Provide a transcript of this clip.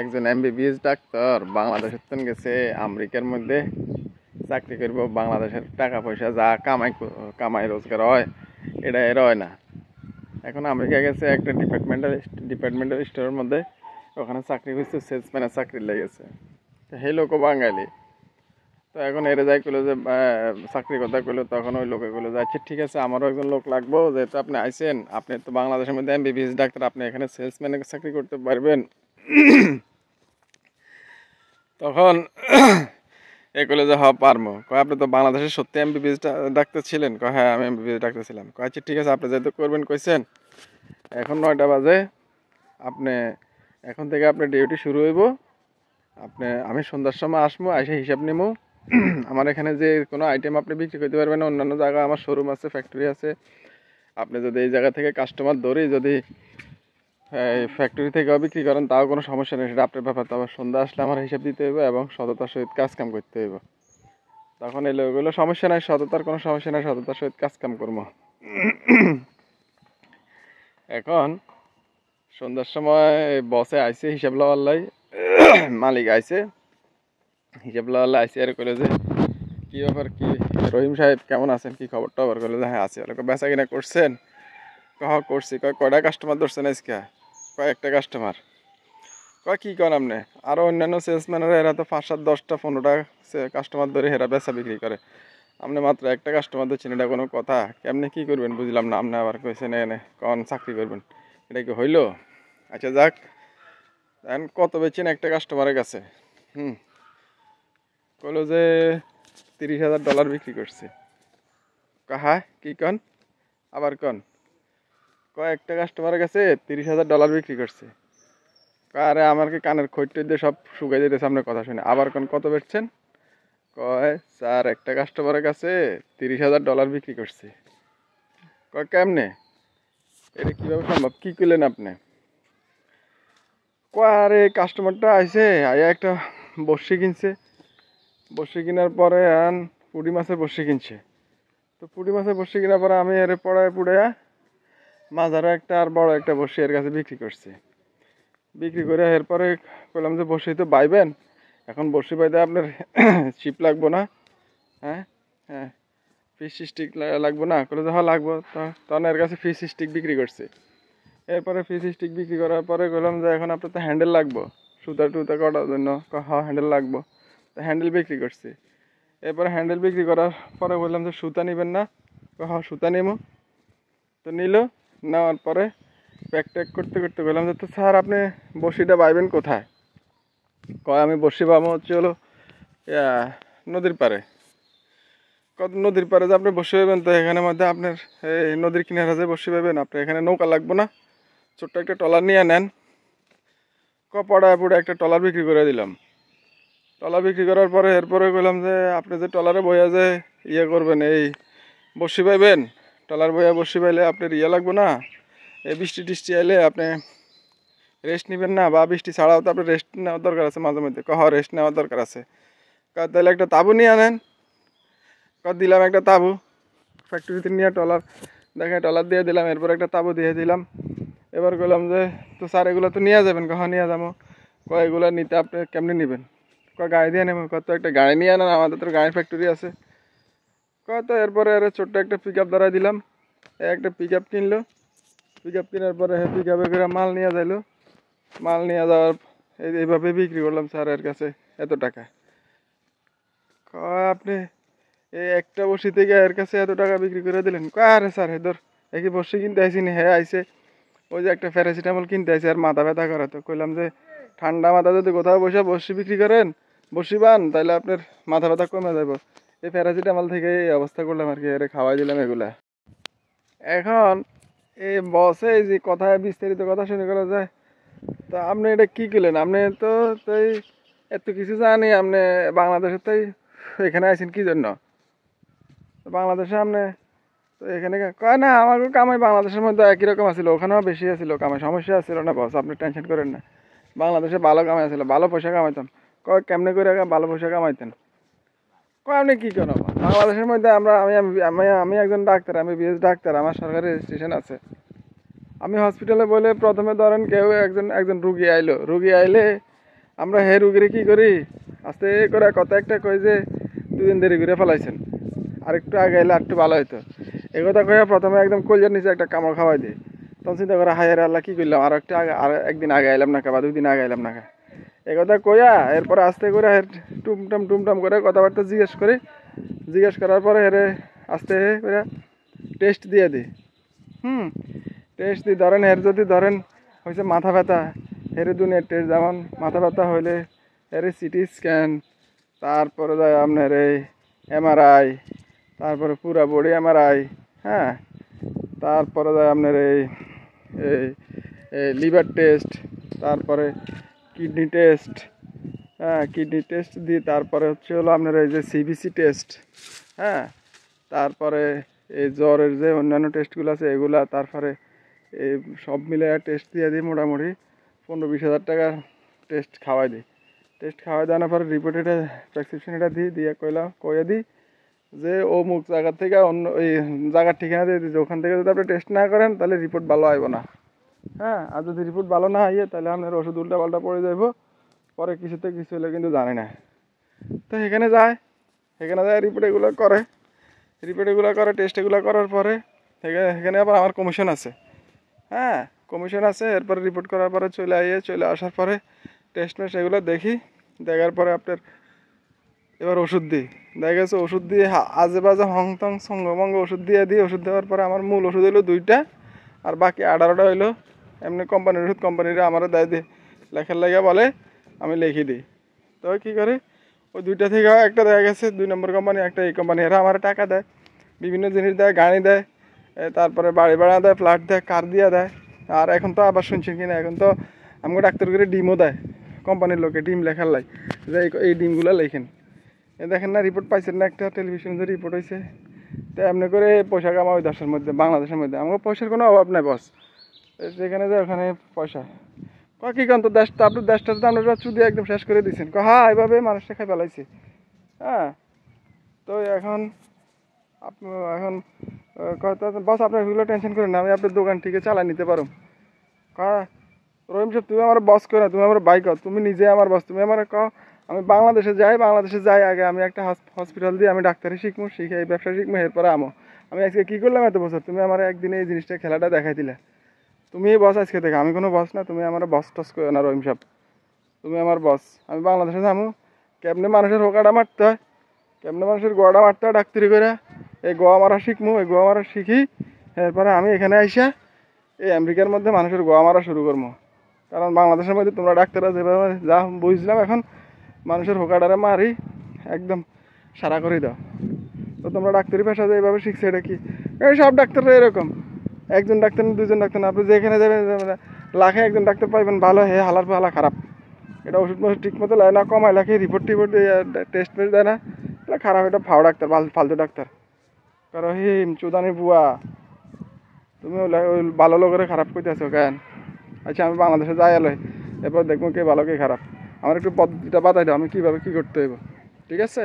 একজন MBBS doctor বাংলাদেশের থেকে গেছে আমেরিকার মধ্যে চাকরি করব। বাংলাদেশের টাকা পয়সা যা কামাই রোজগার হয় এটা এর হয় না। এখন আমেরিকা গেছে একটা ডিপার্টমেন্টাল স্টোরের মধ্যে, ওখানে চাকরি করছে, সেলসম্যানের চাকরি লেগেছে। তো সেই লোকও বাঙালি। তো এখন এরে যাই করলো যে চাকরি কথা করলো, তখন ওই লোকে করলো যে আচ্ছা ঠিক আছে, আমারও একজন লোক লাগবো, যেহেতু আপনি আইসেন, আপনি তো বাংলাদেশের মধ্যে এমবিবিএস ডাক্তার, আপনি এখানে সেলসম্যানের চাকরি করতে পারবেন। তখন এ করলে যে পারবো। কয় আপনি তো বাংলাদেশের সত্যি এমবিবিএস ডাক্তার ছিলেন? কয় হ্যাঁ, আমি এমবিবিএস ডাক্তার ছিলাম। কয় আচ্ছা ঠিক আছে, আপনি যেহেতু করবেন কইছেন, এখন 9টা বাজে, আপনি এখন থেকে আপনার ডিউটি শুরু হইব। আমি সন্ধ্যার সময় আসবো, এসে হিসাব নিবো। আমার এখানে যে কোনো আইটেম আপনি বিক্রি করতে পারবেন না, অন্যান্য জায়গায় আমার শোরুম আছে, ফ্যাক্টরি আছে। আপনি যদি এই জায়গা থেকে কাস্টমার ধরে যদি ফ্যাক্টরি থেকেও বিক্রি করেন, তাও কোনো সমস্যা নেই, সেটা আপনার ব্যাপার। তবে সন্ধ্যা আসলে আমার হিসাব দিতে হইব এবং সততার সহিত কাজ কাম করতে হইব। তখন এলো ওগুলো সমস্যা নাই, সততার কোনো সমস্যা নাই, সততার সহিত কাজ কাম করবো। এখন সন্ধ্যার সময় বসে আইসে, হিসাব লওয়াল্লাই মালিক আইসে, হিসাব লওয়াল্লা আইসে আর কইলো যে কি ব্যাপার, কি রহিম সাহেব কেমন আছেন, কি খবর টবর? করলো যে হ্যাঁ আছি। বেচা কিনা করছেন? করছি। কয়টা কাস্টমার ধরছেন আজকে? একটা কাস্টমার। কি করেন আপনি? আরও অন্যান্য সেলসম্যানেরা এরা তো 5, 7, 10টা 15টা কাস্টমার ধরে এরা বেচা বিক্রি করে, আপনি মাত্র একটা কাস্টমার ধরছেন, এটা কোনো কথা? কেমনি কি করবেন বুঝলাম না। আপনি আবার কইছেন এনে কন চাকরি করবেন, এটা কি হইল? আচ্ছা যাক, এখন কত বেচছেন একটা কাস্টমারের কাছে? কইলো যে $30,000 বিক্রি করছে। হ্যাঁ কি কন? আবার কন। একটা কাস্টমারের কাছে $30,000 বিক্রি করছে। আরে আমার কি কানের খৈট দিয়ে সব শুকাই যেতেছে আপনার কথা শুনে। আবার কোন কত বেচছেন? কয় স্যার একটা কাস্টমারের কাছে $30,000 বিক্রি করছে। কয় কেমনে? এটা কিভাবে সম্ভব? কি করলেন আপনি? কয় আরে কাস্টমারটা আইসে, আয়া একটা বড়শি কিনছে। বড়শি কেনার পরে পুঁটি মাছের বড়শি কিনছে। তো পুঁটি মাছের বড়শি কেনার পরে আমি এর পুড়াইয়া মাঝারও একটা আর বড় একটা বড়শি এর কাছে বিক্রি করছি। বিক্রি করে এরপরে বললাম যে বড়শি তো বাইবেন, এখন বড়শি বাইতে আপনার ছিপ লাগবো না? হ্যাঁ হ্যাঁ, ফিশ স্টিক লাগবো না? বলে যে হ্যাঁ লাগবো। তখন এর কাছে ফিশ স্টিক বিক্রি করছে। এরপরে ফিশ স্টিক বিক্রি করার পরে বললাম যে এখন আপনার তো হ্যান্ডেল লাগবো সুতা টুতা করার জন্য। হ্যাঁ হ্যান্ডেল লাগবো। তো হ্যান্ডেল বিক্রি করছে। এরপরে হ্যান্ডেল বিক্রি করার পরে বললাম যে সুতা নেবেন না? হ্যাঁ সুতা নেবো। তো নিল। নেওয়ার পরে প্যাক ট্যাক করতে করতে বললাম যে তো স্যার আপনি বড়শিটা বাইবেন কোথায়? কয় আমি বড়শি পাবো হচ্ছে হলো নদীর পাড়ে। কত নদীর পাড়ে যে আপনি বসে পাবেন, তো এখানের মধ্যে আপনার এই নদীর কিনারে যে বসে পাবেন, আপনি এখানে নৌকা লাগবো না, ছোট্ট একটা ট্রলার নিয়ে নেন। পড়ায় পড়ে একটা ট্রলার বিক্রি করে দিলাম। ট্রলার বিক্রি করার পরে এরপরে বললাম যে আপনি যে ট্রলারে বইয়া যে ইয়ে করবেন, এই বসি পাইবেন, ট্রলার বইয়া বসি পাইলে আপনার ইয়ে লাগবো না, এই বৃষ্টি টিষ্টি আইলে আপনি রেস্ট নেবেন না, বা বৃষ্টি ছাড়াও তো আপনার রেস্ট নেওয়ার দরকার আছে মাঝে মধ্যে। রেস্ট নেওয়ার দরকার আছে। তাহলে একটা তাঁবু নিয়ে আনেন। দিলাম একটা তাঁবু, ফ্যাক্টরিতে নিয়ে ট্রলার দিয়ে দিলাম। এরপর একটা তাঁবু দিয়ে দিলাম। এবার বললাম যে তো স্যার এগুলো তো নিয়ে যাবেন? নিয়ে যাবো। এগুলো নিতে আপনি কেমনি নেবেন? গাড়ি দিয়ে নেবেন। তো একটা গাড়ি নিয়ে আনেন, আমাদের তো গাড়ির ফ্যাক্টরি আছে। তো এরপরে ছোট্ট একটা পিক আপ ধরাই দিলাম। একটা পিক আপ কিনলো। পিক আপ কেনার পরে পিক আপে করে মাল নিয়ে যাইলো। মাল নিয়ে যাওয়ার এইভাবে বিক্রি করলাম স্যার এর কাছে এত টাকা। আপনি এই একটা বড়শি থেকে এর কাছে এত টাকা বিক্রি করে দিলেন? আরে স্যার হেদর একই বড়শি কিনতে আইসি নি, হ্যাঁ আইসে ওই যে একটা প্যারাসিটামল কিনতে আইসে আর মাথা ব্যথা করে। তো কইলাম যে ঠান্ডা মাথা যদি কোথাও বসে বড়শি বিক্রি করেন, বড়শি পান, তাহলে আপনার মাথা ব্যথা কমে যাব। এই প্যারাসিটামল থেকে এই অবস্থা করলাম আর কি, এর খাওয়াই দিলাম এগুলা। এখন এই বসে এই যে কথায় বিস্তারিত কথা শুনে গেল যায়। তা আপনি এটা কি করলেন? আপনি তো তাই এত কিছু জানি, আপনি বাংলাদেশের তাই এখানে আইসেন কি জন্য? বাংলাদেশে আপনি তো এখানে কয় না আমার কামাই বাংলাদেশের মধ্যে একই রকম আছিল, ওখানেও বেশি আছিল কামাই, সমস্যা ছিল না বস, আপনি টেনশন করেন না। বাংলাদেশে ভালো কামাই আছিল, ভালো পয়সা কামাইতাম। কেমনে করে ভালো পয়সা কামাইতেন? আপনি কি করেন? বাংলাদেশের মধ্যে আমি আমি আমি একজন ডাক্তার, আমি বিএস ডাক্তার, আমার সরকারি রেজিস্ট্রেশন আছে। আমি হসপিটালে বলে প্রথমে ধরেন কেউ একজন রুগী আইলো, রুগী আইলে আমরা হে রুগীরে কি করি, আস্তে করে কত একটা কই যে 2 দিন দেরি করে ফেলাইছেন, আর একটু আগে এলে আর একটু ভালো হইতো। এই কথা কইয়া প্রথমে একদম কলজার নিচে একটা কামড় খাওয়াই দিই। তখন চিন্তা করে হায় রে আল্লাহ কী করলাম, আর একটু আগে, আর একদিন আগে এলাম না বা 2 দিন আগে এলাম না। এই কথা কইয়া এরপরে আস্তে করে টুমটাম করে কথাবার্তা জিজ্ঞেস করার পরে হেরে আস্তে করে টেস্ট দিয়ে দিই। টেস্ট দিই, ধরেন এর যদি ধরেন হয়েছে মাথা ব্যথা, হেরে দুনিয়ার টেস্ট, যেমন মাথা ব্যথা হইলে এর সিটি স্ক্যান, তারপরে যায় আপনার এই এমআরআই, তারপরে পুরা বডি এমআরআই, হ্যাঁ, তারপরে যায় আপনার এই লিভার টেস্ট, তারপরে কিডনি টেস্ট, হ্যাঁ কিডনি টেস্ট দিই, তারপরে হচ্ছে হলো আপনার এই যে সিবিসি টেস্ট, হ্যাঁ, তারপরে এই জ্বরের যে অন্যান্য টেস্টগুলো আছে এগুলা, তারপরে এই সব মিলে টেস্ট দিয়ে দিই, মোটামুটি 15-20 হাজার টাকার টেস্ট খাওয়াই দিই। টেস্ট খাওয়াই দেওয়ার পরে রিপোর্ট এটা প্রেসক্রিপশন এটা দিয়ে কয়ে দিই যে অমুক জায়গার থেকে অন্য ওই জায়গার ঠিকানা দিয়ে দিই, ওখান থেকে যদি আপনি টেস্ট না করেন তাহলে রিপোর্ট ভালো আসবো না, হ্যাঁ, আর যদি রিপোর্ট ভালো না আইয়ে তাহলে আপনার ওষুধ উল্টা পড়ে যাইব, পরে কিছুতে কিছু হলে কিন্তু জানি না। তো সেখানে যায় রিপোর্ট এগুলো করে, টেস্ট এগুলো করার পরে সেখানে আবার আমার কমিশন আছে, হ্যাঁ কমিশন আছে। এরপরে রিপোর্ট করার পরে চলে আসার পরে টেস্ট এগুলো দেখার পরে আপনার এবার ওষুধ দিই। দেখা গেছে ওষুধ দিয়ে আজে বাজে হংটং সঙ্গভঙ্গ ওষুধ দিই। ওষুধ দেওয়ার পরে আমার মূল ওষুধ হলো 2টা, আর বাকি 18টা হইলো এমনি কোম্পানির ওষুধ। কোম্পানিরা আমার দেয় দিয়ে লেখার লেগে বলে, আমি লিখে দিই। তো কী করে ওই 2টা থেকে একটা দেখা গেছে 2 নম্বর কোম্পানি, একটা এই কোম্পানি, এরা আমার টাকা দেয়, বিভিন্ন জিনিস দেয়, গাড়ি দেয়, তারপরে বাড়ি ভাড়া দেয়, ফ্ল্যাট দেয়, কার দিয়ে দেয়। আর এখন তো আবার শুনছেন কিনা, এখন তো আমাকে ডাক্তার করে ডিমও দেয়, কোম্পানির লোকে ডিম লেখার লাই, যে এই ডিমগুলো লেখেন। দেখেন না রিপোর্ট পাইছেন না, একটা টেলিভিশন যে রিপোর্ট হয়েছে। তো এমনি করে পয়সা কামা ওই দেশের মধ্যে, বাংলাদেশের মধ্যে। আমার পয়সার কোনো অভাব নাই বস, যেখানে যায় ওখানে পয়সা। কি কারণ তো দেশটা, আপনার দেশটা তো আপনারা চুদি একদম শেষ করে দিচ্ছেন। হ্যাঁ এইভাবে মানুষটা খাই ফেলাইছে, হ্যাঁ। তো এখন বস আপনার এগুলো টেনশন করেন না, আমি আপনার দোকান থেকে চালাই নিতে পারো। রহিম সাহেব তুমি আমার বস করে, তুমি আমার বাইক, তুমি নিজে আমার বস। তুমি আমার আমি বাংলাদেশে যাই আগে আমি একটা হসপিটাল দিয়ে আমি ডাক্তারি শিখে এই ব্যবসা শিখবো, এরপরে আমি আজকে কী করলাম এত বছর, তুমি আমার একদিনে এই জিনিসটা খেলাটা দেখাই দিলে। তুমি বস আজকে থেকে, আমি কোনো বস না, তুমি আমার বস টস করো না রহিম সাহেব, তুমি আমার বস। আমি বাংলাদেশে যাবো, কেমনে মানুষের হোকাটা মারতে হয়, কেমনে মানুষের গোয়াটা মারতে হয় ডাক্তারি করে, এই গোয়া মারা শিখবো, এই গোয়া মারা শিখি, এরপরে আমি এখানে আইসা এই আমেরিকার মধ্যে মানুষের গোয়া মারা শুরু করবো। কারণ বাংলাদেশের মধ্যে তোমরা ডাক্তাররা যেভাবে যা বুঝলাম, এখন মানুষের হোকাটারে মারি একদম সারা করে দাও। তো তোমরা ডাক্তারি পেশা যে এইভাবে শিখছে, এটা কি এই সব ডাক্তাররা এরকম, একজন ডাক্তার না 2জন ডাক্তার না, আপনি যেখানে যাবেন লাখে একজন ডাক্তার পাইবেন ভালো, হে হালার হালা খারাপ, এটা ওষুধ ঠিক মতো লাগে না, কমায় লাখে রিপোর্ট টেস্ট দেয় না, এটা খারাপ, এটা ফাও ডাক্তার, ফালতু ডাক্তার। কারণ হিম চুদানির বুয়া, তুমি ওই ভালো লোকের খারাপ করতেছো কেন? আচ্ছা আমি বাংলাদেশে যাই এলো, এরপর দেখবো কে ভালো কে খারাপ। আমার একটু পদ্ধতিটা বাতাই দাও, আমি কীভাবে কী করতে হইব, ঠিক আছে?